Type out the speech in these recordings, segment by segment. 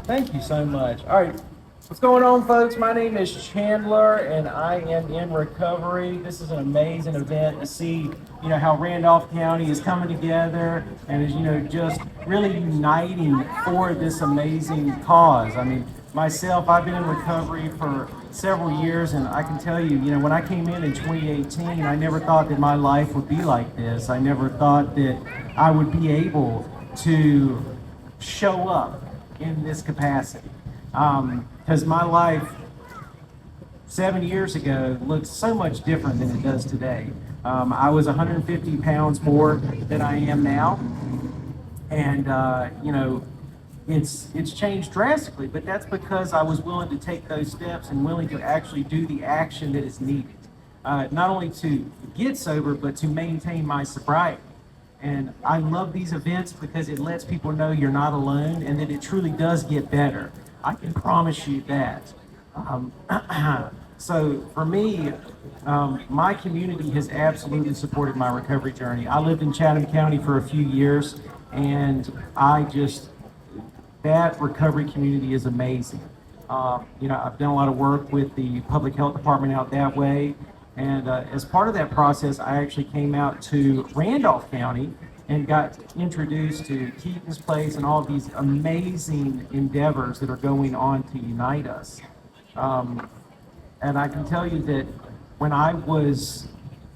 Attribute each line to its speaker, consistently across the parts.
Speaker 1: Thank you so much. All right, what's going on, folks? My name is Chandler, and I am in recovery. This is an amazing event to see, how Randolph County is coming together and is, just really uniting for this amazing cause. I mean, myself, I've been in recovery for several years, and I can tell you, when I came in 2018, I never thought that my life would be like this. I never thought that I would be able to show up in this capacity. Because my life 7 years ago looked so much different than it does today. I was 150 pounds more than I am now. And, it's changed drastically, but that's because I was willing to take those steps and willing to actually do the action that is needed. Not only to get sober, but to maintain my sobriety. And I love these events because it lets people know you're not alone and that it truly does get better. I can promise you that. So for me, my community has absolutely supported my recovery journey. I lived in Chatham County for a few years, and that recovery community is amazing. I've done a lot of work with the public health department out that way. And as part of that process, I actually came out to Randolph County and got introduced to Keaton's Place and all of these amazing endeavors that are going on to unite us. And I can tell you that when I was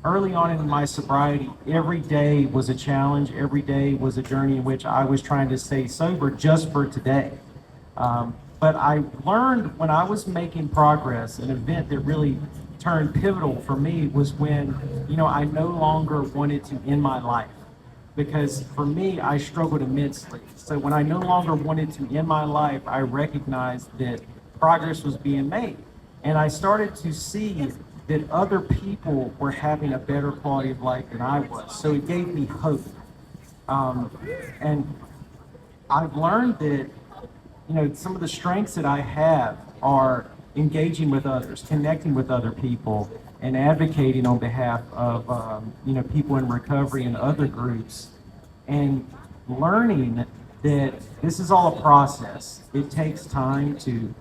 Speaker 1: early on in my sobriety, every day was a challenge. Every day was a journey in which I was trying to stay sober just for today. But I learned when I was making progress, an event that really turned pivotal for me was when, I no longer wanted to end my life. Because for me, I struggled immensely. So when I no longer wanted to end my life, I recognized that progress was being made. And I started to see that other people were having a better quality of life than I was. So it gave me hope. And I've learned that, some of the strengths that I have are engaging with others, connecting with other people, and advocating on behalf of people in recovery and other groups, and learning that this is all a process. It takes time to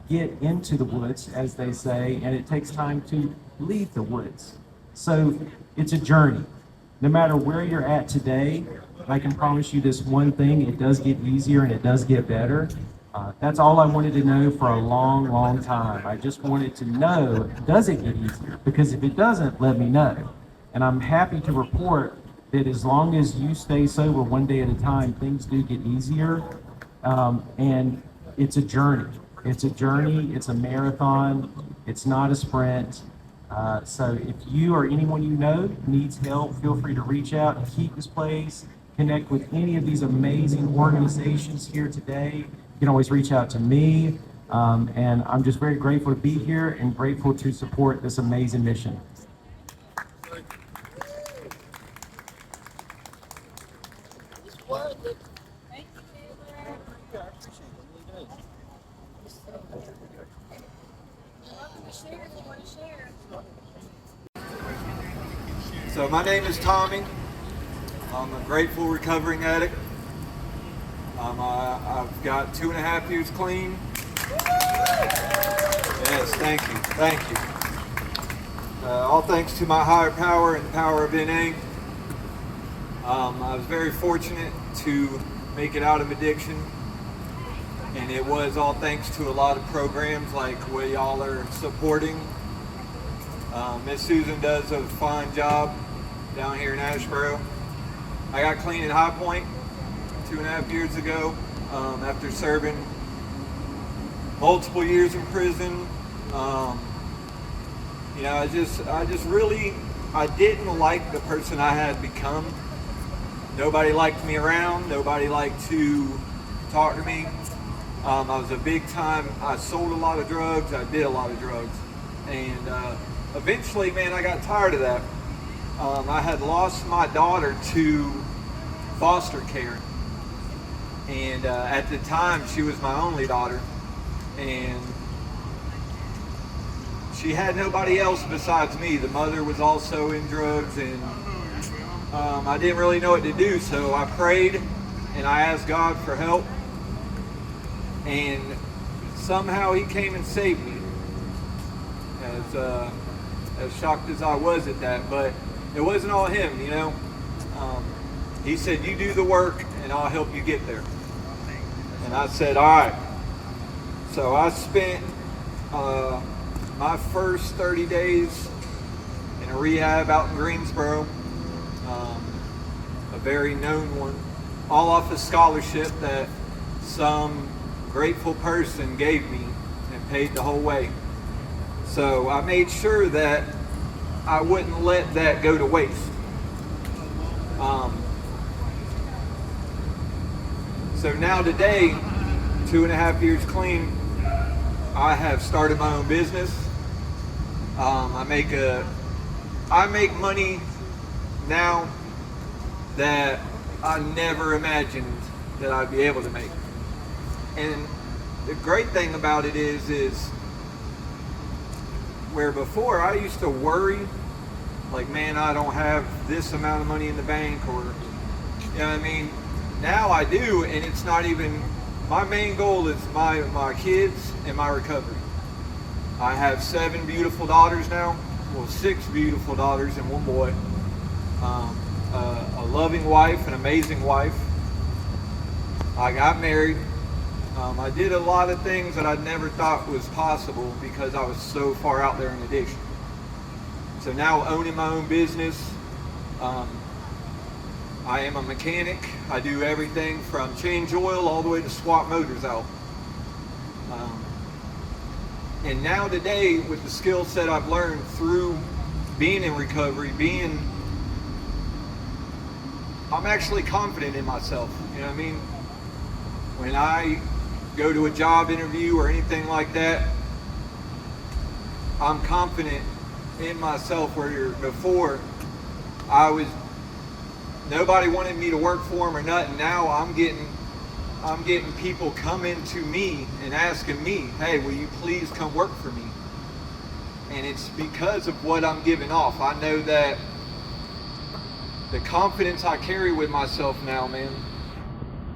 Speaker 1: get into the woods, as they say, and it takes time to leave the woods. So it's a journey. No matter where you're at today, I can promise you this one thing: it does get easier and it does get better. That's all I wanted to know for a long, long time. I just wanted to know, does it get easier? Because if it doesn't, let me know. And I'm happy to report that as long as you stay sober one day at a time, things do get easier. And it's a journey. It's a journey. It's a marathon. It's not a sprint. So if you or anyone you know needs help, feel free to reach out and keep this place. Connect with any of these amazing organizations here today. You can always reach out to me, and I'm just very grateful to be here and grateful to support this amazing mission.
Speaker 2: So my name is Tommy. I'm a grateful recovering addict. I've got 2.5 years clean. Yes, thank you. All thanks to my higher power and the power of NA. I was very fortunate to make it out of addiction, and it was all thanks to a lot of programs like what y'all are supporting. Miss Susan does a fine job down here in Asheboro. I got clean at High Point 2.5 years ago, after serving multiple years in prison. I didn't like the person I had become. Nobody liked me around. Nobody liked to talk to me. I was I sold a lot of drugs. I did a lot of drugs. And eventually, man, I got tired of that. I had lost my daughter to foster care. And at the time, she was my only daughter. And she had nobody else besides me. The mother was also in drugs, and I didn't really know what to do. So I prayed and I asked God for help. and somehow he came and saved me. As shocked as I was at that, but it wasn't all him, you know. He said, "You do the work, and I'll help you get there." And I said, "All right." So I spent my first 30 days in a rehab out in Greensboro, a very known one, all off a scholarship that some grateful person gave me and paid the whole way. So I made sure that I wouldn't let that go to waste. So now today, 2.5 years clean, I have started my own business. I make money now that I never imagined that I'd be able to make. And the great thing about it is where before I used to worry, like, man, I don't have this amount of money in the bank, or, you know what I mean? Now I do, and it's not even, my main goal is my kids and my recovery. I have 7 beautiful daughters now, well, 6 beautiful daughters and 1 boy. A loving wife, an amazing wife. I got married. I did a lot of things that I never thought was possible because I was so far out there in addiction. So now owning my own business, I am a mechanic. I do everything from change oil all the way to swap motors out. And now today, with the skill set I've learned through being in recovery, I'm actually confident in myself. You know what I mean? When I go to a job interview or anything like that, I'm confident in myself, where before nobody wanted me to work for them or nothing. Now I'm getting people coming to me and asking me, "Hey, will you please come work for me?" And it's because of what I'm giving off. I know that the confidence I carry with myself now, man,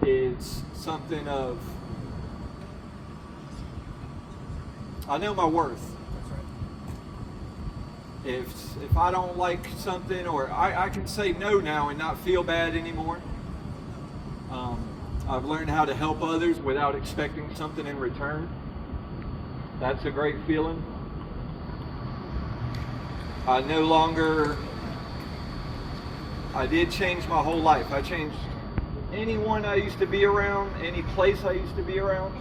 Speaker 2: is something of, I know my worth. If I don't like something, or I can say no now and not feel bad anymore. I've learned how to help others without expecting something in return. That's a great feeling. I did change my whole life. I changed anyone I used to be around, any place I used to be around.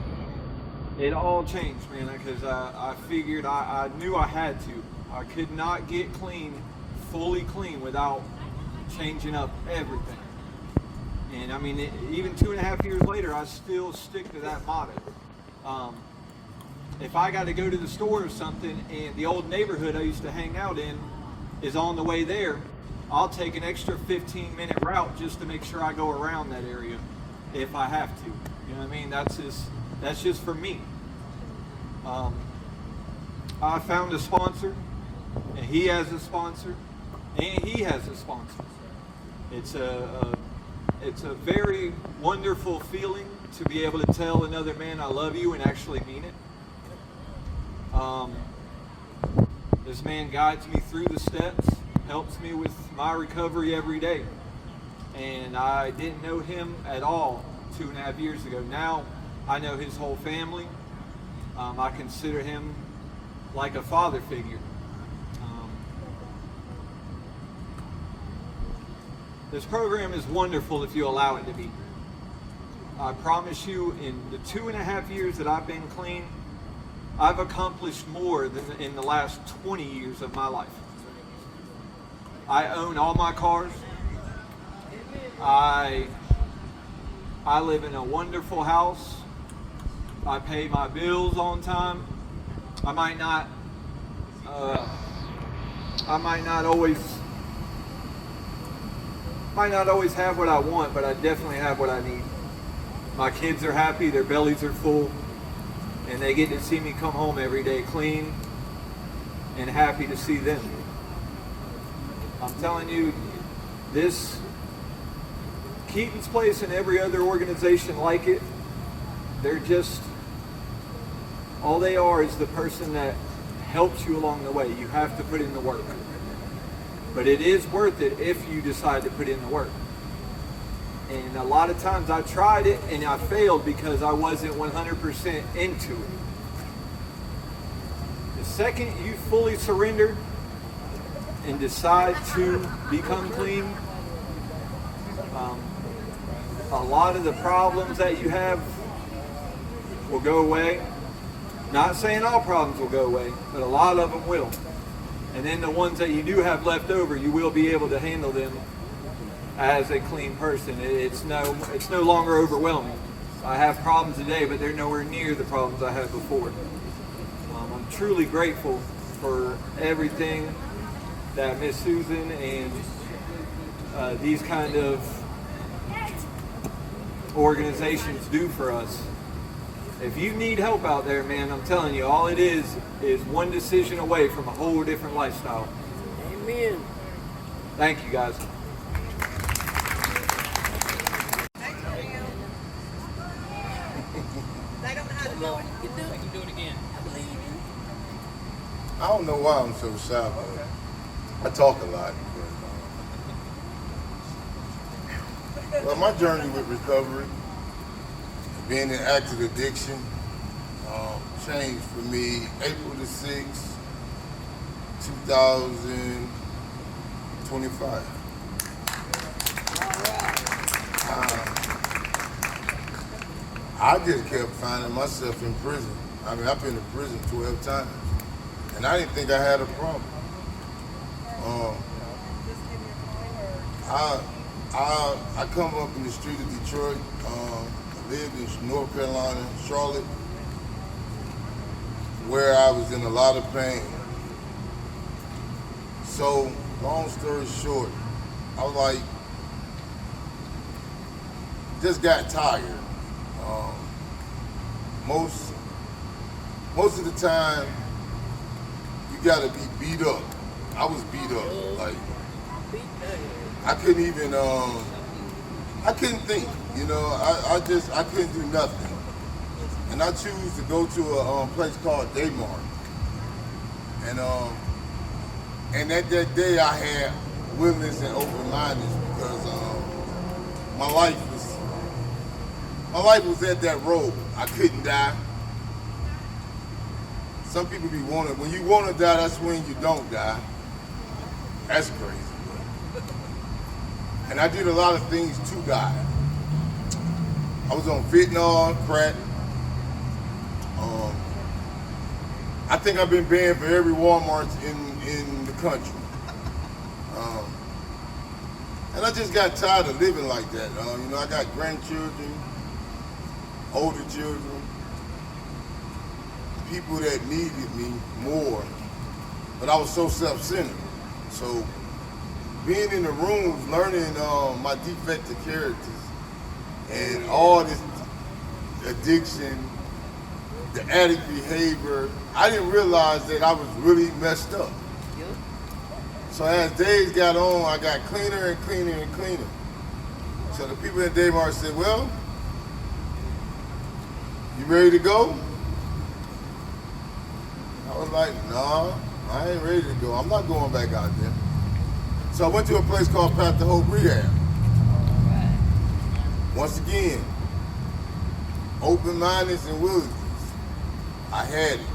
Speaker 2: It all changed, man, because I figured I knew I had to. I could not get fully clean, without changing up everything. And I mean, even 2.5 years later, I still stick to that motto. If I got to go to the store or something, and the old neighborhood I used to hang out in is on the way there, I'll take an extra 15-minute route just to make sure I go around that area if I have to. You know what I mean? That's just for me. I found a sponsor, and he has a sponsor, and he has a sponsor. It's a very wonderful feeling to be able to tell another man I love you and actually mean it. This man guides me through the steps, helps me with my recovery every day. And I didn't know him at all 2.5 years ago. Now I know his whole family. I consider him like a father figure. This program is wonderful if you allow it to be. I promise you, in the 2.5 years that I've been clean, I've accomplished more than in the last 20 years of my life. I own all my cars. I live in a wonderful house. I pay my bills on time. I might not always have what I want, but I definitely have what I need. My kids are happy, their bellies are full, and they get to see me come home every day clean and happy to see them. I'm telling you, this Keaton's Place and every other organization like it, they're just All they are is the person that helps you along the way. You have to put in the work. But it is worth it if you decide to put in the work. And a lot of times I tried it and I failed because I wasn't 100% into it. The second you fully surrender and decide to become clean, a lot of the problems that you have will go away. Not saying all problems will go away, but a lot of them will. And then the ones that you do have left over, you will be able to handle them as a clean person. It's no longer overwhelming. I have problems today, but they're nowhere near the problems I had before. I'm truly grateful for everything that Miss Susan and these kind of organizations do for us. If you need help out there, man, I'm telling you, all it is one decision away from a whole different lifestyle.
Speaker 3: Amen.
Speaker 2: Thank you, guys.
Speaker 3: They don't know how to do it. You do it. You can do it again. I believe you.
Speaker 4: I don't know why I'm so shy, but I talk a lot. Well, my journey with recovery, being in active addiction, changed for me April the 6th, 2025. I just kept finding myself in prison. I mean, I've been in prison 12 times, and I didn't think I had a problem. I come up in the street of Detroit. I lived in North Carolina, Charlotte, where I was in a lot of pain. So, long story short, I was like, just got tired. Most of the time, you gotta be beat up. I was beat up, like, I couldn't even, I couldn't think, you know, I couldn't do nothing. And I choose to go to a place called Daymar. And at that day I had willingness and open-mindedness because my life was at that road. I couldn't die. Some people be wanting, when you want to die, that's when you don't die. That's crazy. And I did a lot of things to die. I was on fentanyl, crack. I think I've been banned for every Walmart in the country. And I just got tired of living like that. You know, I got grandchildren, older children, people that needed me more, but I was so self-centered. So being in the rooms, learning my defective characters and all this addiction, the addict behavior, I didn't realize that I was really messed up. So as days got on, I got cleaner and cleaner and cleaner. So the people in Daymar said, well, you ready to go? I was like, no, I ain't ready to go. I'm not going back out there. So I went to a place called Path to Hope Rehab. Once again, open-mindedness and willingness. I had it.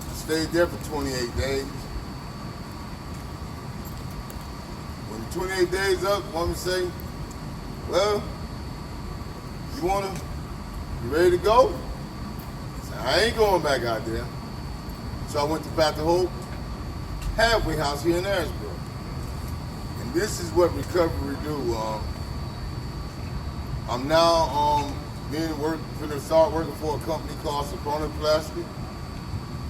Speaker 4: I stayed there for 28 days. When the 28 days up, woman say, well, you ready to go? I said, I ain't going back out there. So I went to Path to Hope halfway house here in Asheboro. And this is what recovery do. I'm now gonna start working for a company called Soprano Plastic.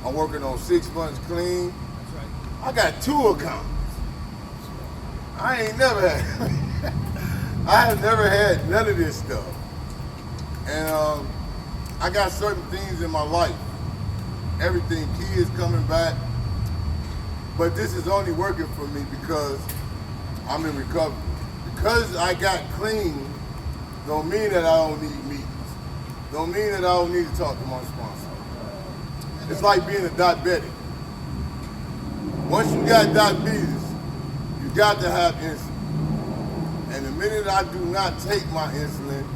Speaker 4: I'm working on 6 months clean. That's right. I got 2 accounts. I ain't never had, I have never had none of this stuff. And I got certain things in my life. Everything, kids coming back. But this is only working for me because I'm in recovery. Because I got clean don't mean that I don't need meat. don't mean that I don't need to talk to my sponsor. It's like being a diabetic. Once you got diabetes, you got to have insulin. And the minute I do not take my insulin,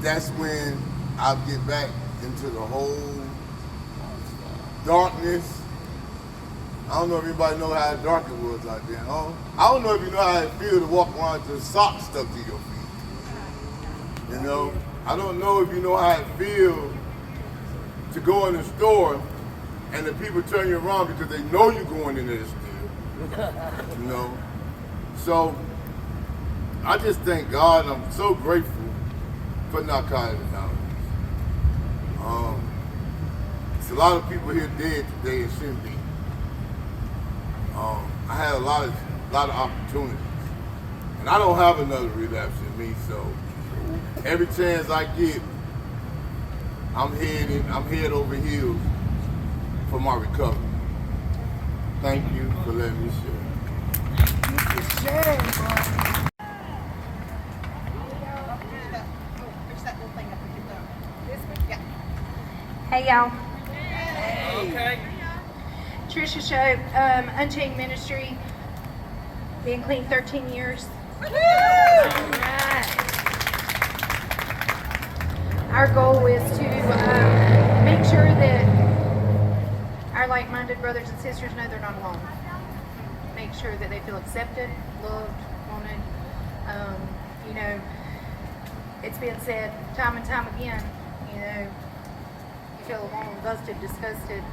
Speaker 4: that's when I get back into the whole darkness. I don't know if anybody know how dark it was out there, huh? I don't know if you know how it feels to walk around with your socks stuck to your feet. You know? I don't know if you know how it feels to go in the store and the people turn you around because they know you're going in there to steal. You know? So, I just thank God. I'm so grateful for Narcotics Anonymous. There's a lot of people here dead today and shouldn't be. I had a lot of opportunities, and I don't have another relapse in me. So every chance I get, I'm head over heels for my recovery. Thank you for letting me share.
Speaker 5: Hey y'all,
Speaker 3: Okay.
Speaker 5: Trisha Show, Unchained Ministry, being clean 13 years. Our goal is to make sure that our like-minded brothers and sisters know they're not alone. Make sure that they feel accepted, loved, wanted. You know, it's been said time and time again, you know, you feel alone, busted, disgusted.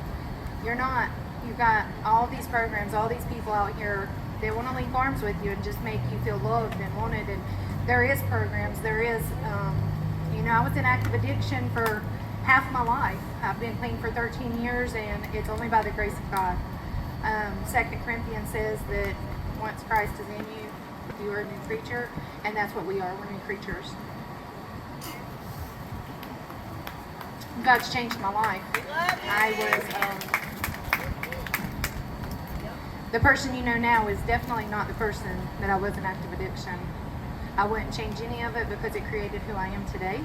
Speaker 5: You're not. You've got all these programs, all these people out here that want to link arms with you and just make you feel loved and wanted. And there is programs, there is, you know, I was in active addiction for half my life. I've been clean for 13 years, and it's only by the grace of God. 2 Corinthians says that once Christ is in you, you are a new creature, and that's what we are. We're new creatures. God's changed my life. I was, the person you know now is definitely not the person that I was in active addiction. I wouldn't change any of it because it created who I am today.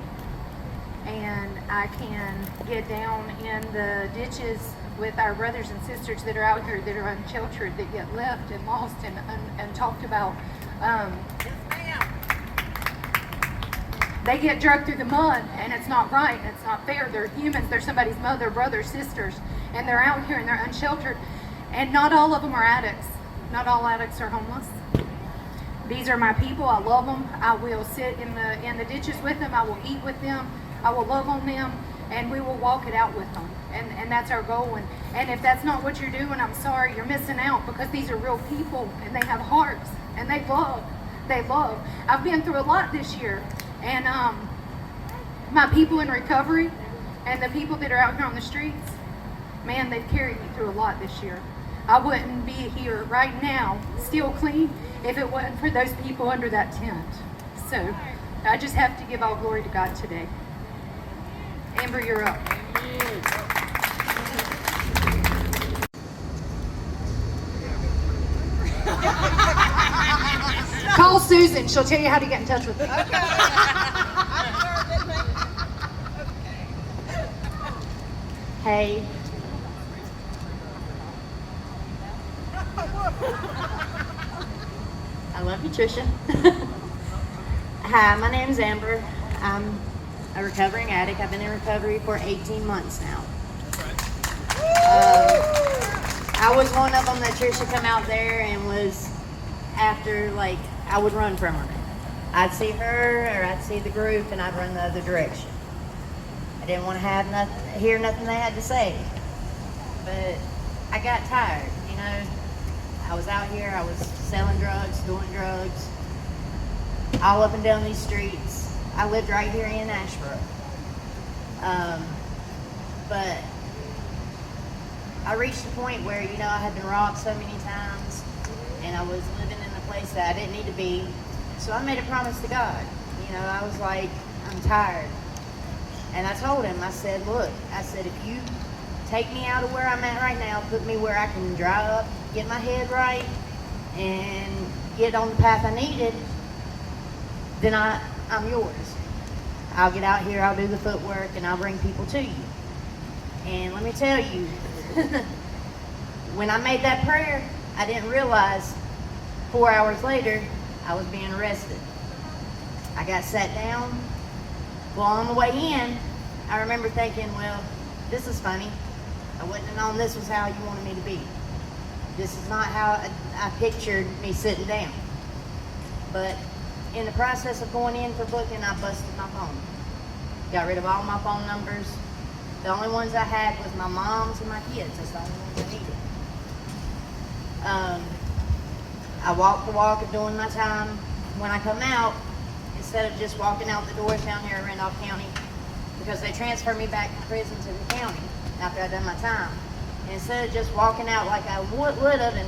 Speaker 5: And I can get down in the ditches with our brothers and sisters that are out here that are unsheltered, that get left and lost and talked about. They get dragged through the mud, and it's not right, and it's not fair. They're humans, they're somebody's mother, brother, sisters, and they're out here and they're unsheltered. And not all of them are addicts. Not all addicts are homeless. These are my people. I love them. I will sit in the ditches with them. I will eat with them. I will love on them, and we will walk it out with them. And that's our goal. And if that's not what you're doing, I'm sorry, you're missing out, because these are real people, and they have hearts, and they love. They love. I've been through a lot this year, and my people in recovery and the people that are out here on the streets, man, they've carried me through a lot this year. I wouldn't be here right now, still clean, if it wasn't for those people under that tent. So I just have to give all glory to God today. Amber, you're up. Call Susan. She'll tell you how to get in touch with me. Hey.
Speaker 6: I love you, Trisha. Hi, my name is Amber. I'm a recovering addict. I've been in recovery for 18 months now. I was one of them that Trisha come out there and was after, like, I would run from her. I'd see her or I'd see the group and I'd run the other direction. I didn't want to hear nothing they had to say. But I got tired, you know. I was out here, I was selling drugs, doing drugs, all up and down these streets. I lived right here in Ashboro. But I reached a point where, you know, I had been robbed so many times and I was living in a place that I didn't need to be. So I made a promise to God. You know, I was like, I'm tired. And I told him, I said, look, I said, if you take me out of where I'm at right now, put me where I can dry up, get my head right, and get on the path I needed, then I'm yours. I'll get out here, I'll do the footwork, and I'll bring people to you. And let me tell you, when I made that prayer, I didn't realize 4 hours later, I was being arrested. I got sat down. Well, on the way in, I remember thinking, well, this is funny. I wouldn't have known this was how you wanted me to be. This is not how I pictured me sitting down. But in the process of going in for booking, I busted my phone. Got rid of all my phone numbers. The only ones I had was my mom's and my kids. That's the only ones I needed. I walked the walk of doing my time. When I come out, instead of just walking out the doors down here in Randolph County, because they transferred me back from prison to the county after I'd done my time. And instead of just walking out like I would have and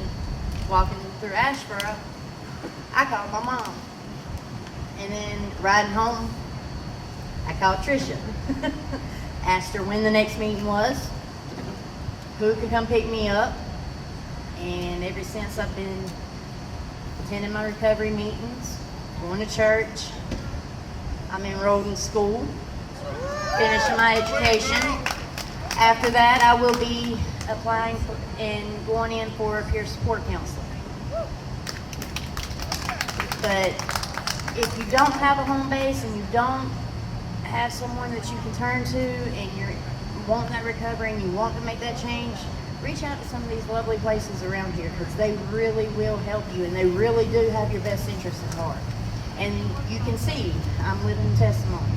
Speaker 6: walking through Ashboro, I called my mom. And then riding home, I called Trisha. Asked her when the next meeting was, who could come pick me up. And ever since I've been attending my recovery meetings, going to church, I'm enrolled in school, finishing my education. After that, I will be applying for and going in for peer support counseling. But if you don't have a home base and you don't have someone that you can turn to and you're wanting that recovery and you want to make that change, reach out to some of these lovely places around here because they really will help you and they really do have your best interests at heart. And you can see, I'm living testimony.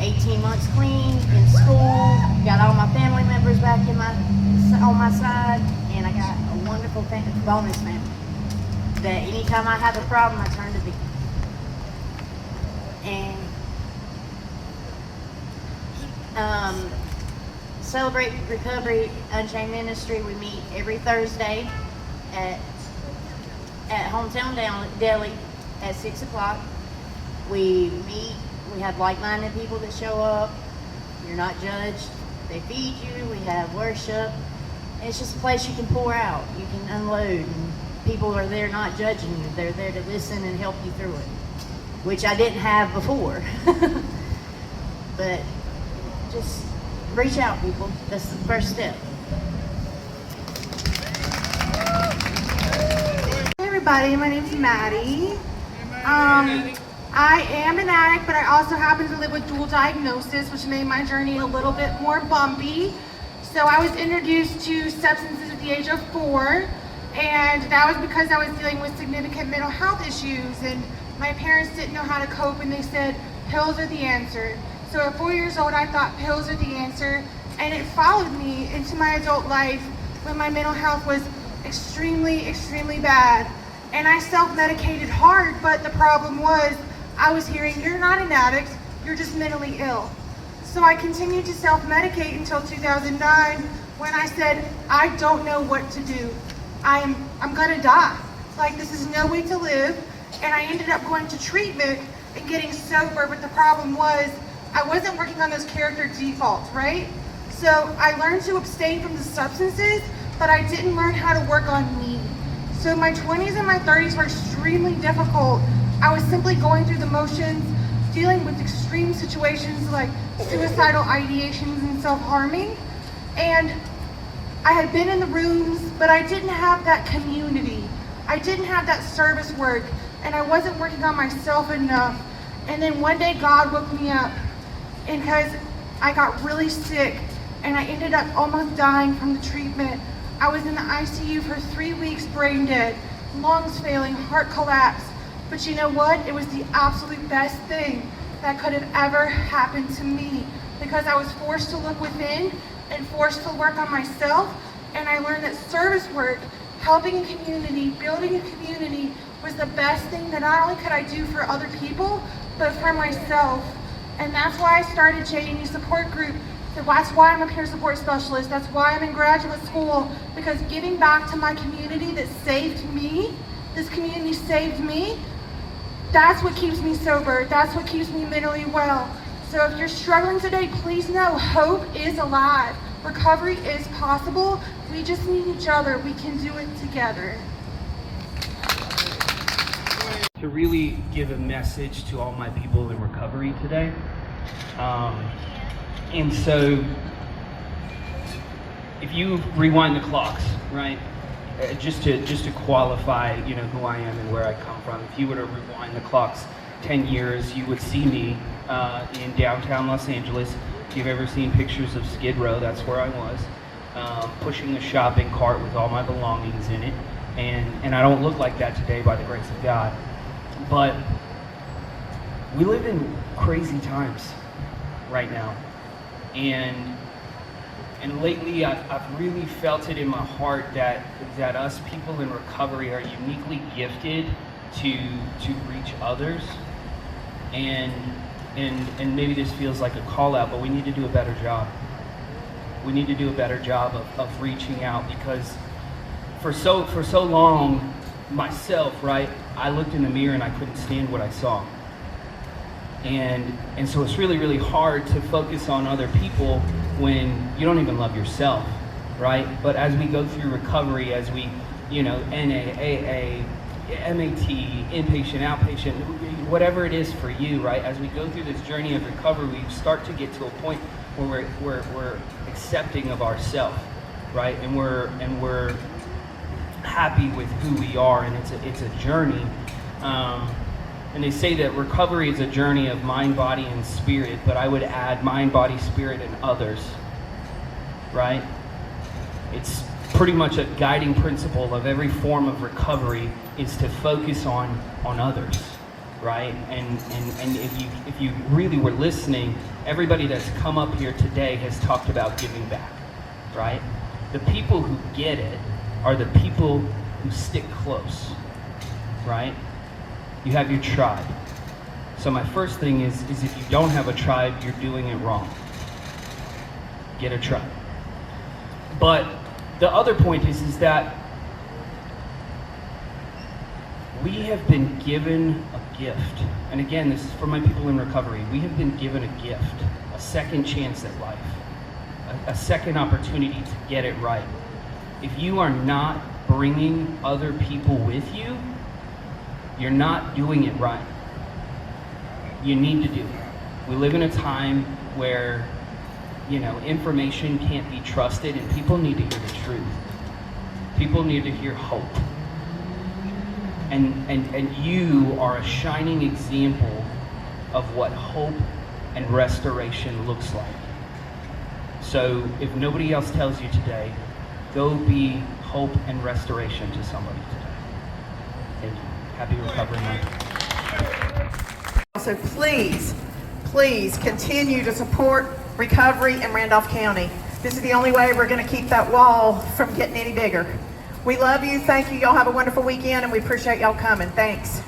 Speaker 6: 18 months clean, in school, got all my family members back on my side, and I got a wonderful bonus family that anytime I have a problem, I turn to them. And Celebrate Recovery Unchained Ministry, we meet every Thursday at Hometown Deli at 6 o'clock. We meet, we have like-minded people that show up. You're not judged. They feed you, we have worship. It's just a place you can pour out, you can unload, and people are there not judging you. They're there to listen and help you through it, which I didn't have before. But just reach out, people. That's the first step.
Speaker 7: Hey everybody, my name's Maddie. I am an addict, but I also happen to live with dual diagnosis, which made my journey a little bit more bumpy. So I was introduced to substances at the age of 4, and that was because I was dealing with significant mental health issues, and my parents didn't know how to cope, and they said pills are the answer. So at 4 years old, I thought pills are the answer, and it followed me into my adult life when my mental health was extremely, extremely bad. And I self-medicated hard, but the problem was I was hearing, you're not an addict, you're just mentally ill. So I continued to self-medicate until 2009 when I said, I don't know what to do. I'm gonna die. Like, this is no way to live. And I ended up going to treatment and getting sober, but the problem was I wasn't working on those character defaults, right? So I learned to abstain from the substances, but I didn't learn how to work on me. So my 20s and my 30s were extremely difficult. I was simply going through the motions, dealing with extreme situations like suicidal ideations and self-harming. And I had been in the rooms, but I didn't have that community. I didn't have that service work, and I wasn't working on myself enough. And then one day God woke me up, and because I got really sick, and I ended up almost dying from the treatment. I was in the ICU for 3 weeks, brain dead, lungs failing, heart collapse. But you know what? It was the absolute best thing that could have ever happened to me, because I was forced to look within and forced to work on myself. And I learned that service work, helping a community, building a community was the best thing that not only could I do for other people, but for myself. And that's why I started J&E Support Group. So that's why I'm a peer support specialist. That's why I'm in graduate school, because giving back to my community that saved me, this community saved me, that's what keeps me sober. That's what keeps me mentally well. So if you're struggling today, please know hope is alive. Recovery is possible. We just need each other. We can do it together.
Speaker 8: To really give a message to all my people in recovery today. And so, if you rewind the clocks, right, just to qualify, who I am and where I come from. If you were to rewind the clocks 10 years, you would see me in downtown Los Angeles. If you've ever seen pictures of Skid Row, that's where I was, pushing a shopping cart with all my belongings in it. And I don't look like that today, by the grace of God. But we live in crazy times right now. And lately, I've really felt it in my heart that us people in recovery are uniquely gifted to reach others. And maybe this feels like a call out, but we need to do a better job. We need to do a better job of reaching out, because for so long, myself, right, I looked in the mirror and I couldn't stand what I saw. And so it's really, really hard to focus on other people when you don't even love yourself, right? But as we go through recovery, as we, NA, AA, MAT, inpatient, outpatient, whatever it is for you, right? As we go through this journey of recovery, we start to get to a point where we're accepting of ourselves, right? And we're happy with who we are, and it's a journey. And they say that recovery is a journey of mind, body, and spirit, but I would add mind, body, spirit, and others, right? It's pretty much a guiding principle of every form of recovery is to focus on others, right? And if you really were listening, everybody that's come up here today has talked about giving back, right? The people who get it are the people who stick close, right? You have your tribe. So my first thing is if you don't have a tribe, you're doing it wrong. Get a tribe. But the other point is that we have been given a gift. And again, this is for my people in recovery. We have been given a gift, a second chance at life, a second opportunity to get it right. If you are not bringing other people with you, you're not doing it right. You need to do it. We live in a time where, information can't be trusted, and people need to hear the truth. People need to hear hope. And you are a shining example of what hope and restoration looks like. So if nobody else tells you today, go be hope and restoration to somebody today. Thank you. Happy Recovery Month.
Speaker 9: So please continue to support recovery in Randolph County. This is the only way we're going to keep that wall from getting any bigger. We love you. Thank you. Y'all have a wonderful weekend, and we appreciate y'all coming. Thanks.